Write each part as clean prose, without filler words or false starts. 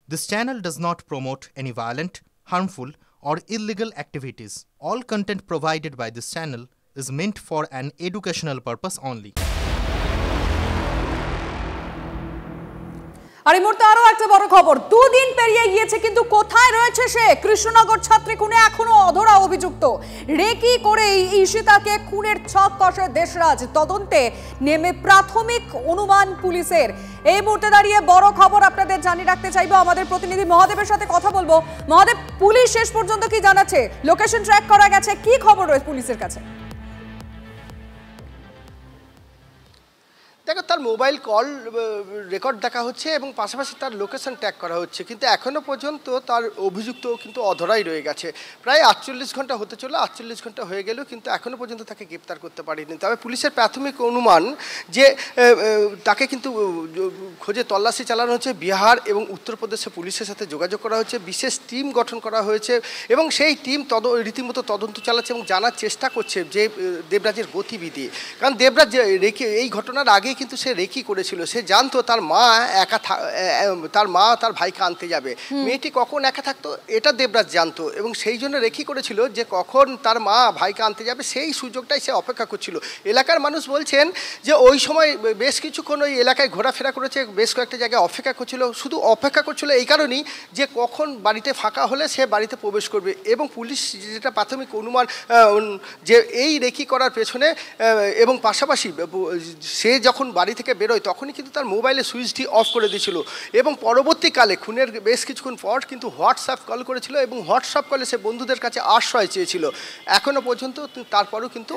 This channel does not promote any violent, harmful, or illegal activities. All content provided by this channel is meant for an educational purpose only. আর এই মুহূর্তে আরো একটা বড় খবর, দুদিন পেরিয়ে গিয়েছে কিন্তু কোথায় রয়েছে সে? কৃষ্ণনগর ছাত্রী খুনে এখনো অধরা অভিযুক্ত। রেকি করে ঈশিতাকে খুনের ছক কষে দেশরাজ। তদন্তে নেমে প্রাথমিক অনুমান পুলিশের। এই মুহূর্তে দাঁড়িয়ে বড় খবর আপনাদের জানিয়ে রাখতে চাইবো, আমাদের প্রতিনিধি মহাদেবের সাথে কথা বলবো। মহাদেব, পুলিশ শেষ পর্যন্ত কি জানাচ্ছে? লোকেশন ট্র্যাক করা গেছে, কি খবর রয়েছে পুলিশের কাছে? দেখো, তার মোবাইল কল রেকর্ড দেখা হচ্ছে এবং পাশাপাশি তার লোকেশন ট্র্যাক করা হচ্ছে, কিন্তু এখনও পর্যন্ত তার অভিযুক্ত কিন্তু অধরাই রয়ে গেছে। প্রায় 48 ঘন্টা হতে চলে, 48 ঘন্টা হয়ে গেলেও কিন্তু এখনও পর্যন্ত তাকে গ্রেপ্তার করতে পারেনি। তবে পুলিশের প্রাথমিক অনুমান যে তাকে কিন্তু খোঁজে তল্লাশি চালানো হচ্ছে। বিহার এবং উত্তরপ্রদেশে পুলিশের সাথে যোগাযোগ করা হচ্ছে, বিশেষ টিম গঠন করা হয়েছে এবং সেই টিম রীতিমতো তদন্ত চালাচ্ছে এবং জানার চেষ্টা করছে যে দেবরাজের গতিবিধি। কারণ দেবরাজ রেখে এই ঘটনার আগে কিন্তু সে রেকি করেছিল, সে জানতো তার মা তার ভাইকে আনতে যাবে, মেয়েটি কখন একা থাকতো এটা দেবরাজ জানতো এবং সেই জন্য রেকি করেছিল যে কখন তার মা ভাইকে আনতে যাবে সেই সুযোগটাই সে অপেক্ষা করছিল। এলাকার মানুষ বলছেন যে ওই সময় বেশ কিছুক্ষণ ওই এলাকায় ঘোরাফেরা করেছে, বেশ কয়েকটা জায়গায় অপেক্ষা করছিল। শুধু অপেক্ষা করছিল এই কারণেই যে কখন বাড়িতে ফাঁকা হলে সে বাড়িতে প্রবেশ করবে। এবং পুলিশ যেটা প্রাথমিক অনুমান যে এই রেকি করার পেছনে এবং পাশাপাশি সে যখন বাড়ি থেকে বেরোয় তখনই কিন্তু তার মোবাইলে সুইচটি অফ করে দিয়েছিল এবং পরবর্তীকালে খুনের বেশ কিছুক্ষণ পর কিন্তু হোয়াটসঅ্যাপ কল করেছিল এবং হোয়াটসঅ্যাপ কলে সে বন্ধুদের কাছে আশ্রয় চেয়েছিল। এখনো পর্যন্ত তারপরও কিন্তু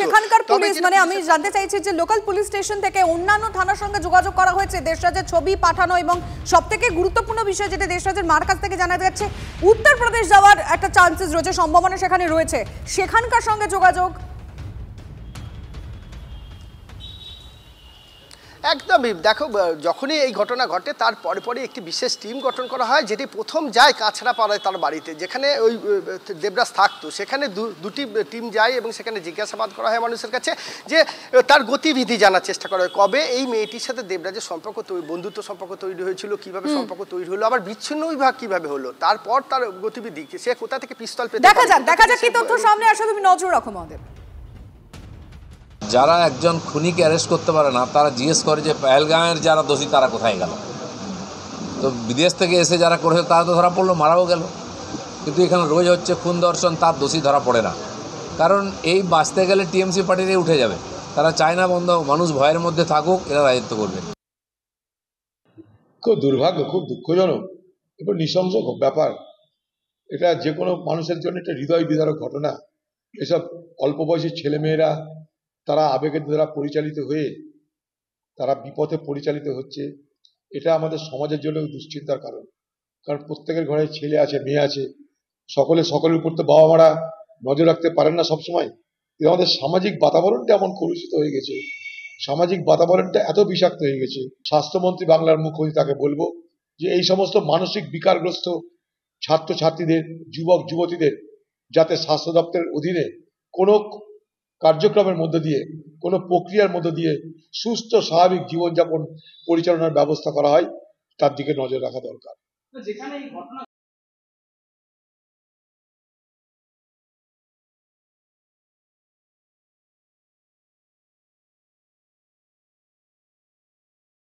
সেখানকার পুলিশ, মানে আমি জানতে চাইছি যে লোকাল পুলিশ স্টেশন থেকে অন্যান্য থানার সঙ্গে যোগাযোগ করা হয়েছে, দেশরাজের ছবি পাঠানো এবং সবথেকে গুরুত্বপূর্ণ বিষয় যেটা দেশরাজের মার কাছ থেকে জানা যাচ্ছে উত্তরপ্রদেশ যাওয়ার একটা চান্সেস রয়েছে, সম্ভাবনা সেখানে রয়েছে, সেখানকার সঙ্গে যোগাযোগ। একদমই, দেখো যখনই এই ঘটনা ঘটে তার পরে পরে একটি বিশেষ টিম গঠন করা হয় যেটি প্রথম যায় কাছড়াপাড়ায় তার বাড়িতে যেখানে ওই দেবরাজ থাকতো, সেখানে দুটি টিম যায় এবং সেখানে জিজ্ঞাসাবাদ করা হয় মানুষের কাছে যে তার গতিবিধি জানার চেষ্টা করা হয়, কবে এই মেয়েটির সাথে দেবরাজের সম্পর্ক বন্ধুত্ব সম্পর্ক তৈরি হয়েছিল, কিভাবে সম্পর্ক তৈরি হলো, আবার বিচ্ছিন্ন বিভাগ কিভাবে হলো, তারপর তার গতিবিধি সে কোথা থেকে পিস্তল পেতে। দেখা যাক কি তথ্য সামনে আসে, তুমি নজর রাখো মহাদেব। যারা একজন খুনিকে অ্যারেস্ট করতে পারে না তারা জিজ্ঞেস করে যে পেহেলগাঁওয়ের যারা দোষী তারা কোথায় গেল। তো বিদেশ থেকে এসে যারা করেছে তারা তো ধরা পড়লো, মারাও গেল, কিন্তু এখানে রোজ হচ্ছে খুন ধর্ষণ, তার দোষী ধরা পড়ে না। কারণ এই বাঁচতে গেলে টিএমসি পার্টিরই উঠে যাবে, তারা চায় না বন্ধ মানুষ ভয়ের মধ্যে থাকুক, এরা রাজত্ব করবে। খুব দুর্ভাগ্য, খুব দুঃখজনক এবং নৃশংস ব্যাপার এটা। যে কোনো মানুষের জন্য একটা হৃদয় বিদারক ঘটনা। এসব অল্প বয়সী ছেলেমেয়েরা তারা আবেগের দ্বারা পরিচালিত হয়ে তারা বিপথে পরিচালিত হচ্ছে, এটা আমাদের সমাজের জন্য দুশ্চিন্তার কারণ। কারণ প্রত্যেকের ঘরে ছেলে আছে, মেয়ে আছে, সকলের উপর তো বাবা মারা নজর রাখতে পারেন না সবসময়। আমাদের সামাজিক বাতাবরণটা এমন কলুষিত হয়ে গেছে, সামাজিক বাতাবরণটা এত বিষাক্ত হয়ে গেছে। স্বাস্থ্যমন্ত্রী বাংলার মুখ্যমন্ত্রী, তাকে বলবো যে এই সমস্ত মানসিক বিকারগ্রস্ত ছাত্রছাত্রীদের, যুবক যুবতীদের যাতে স্বাস্থ্য দপ্তরের অধীনে কোনো কার্যক্রমের মধ্যে দিয়ে, কোনো প্রক্রিয়ার মধ্যে দিয়ে সুস্থ স্বাভাবিক জীবনযাপন পরিচালনার ব্যবস্থা করা হয়, তার দিকে নজর রাখা দরকার।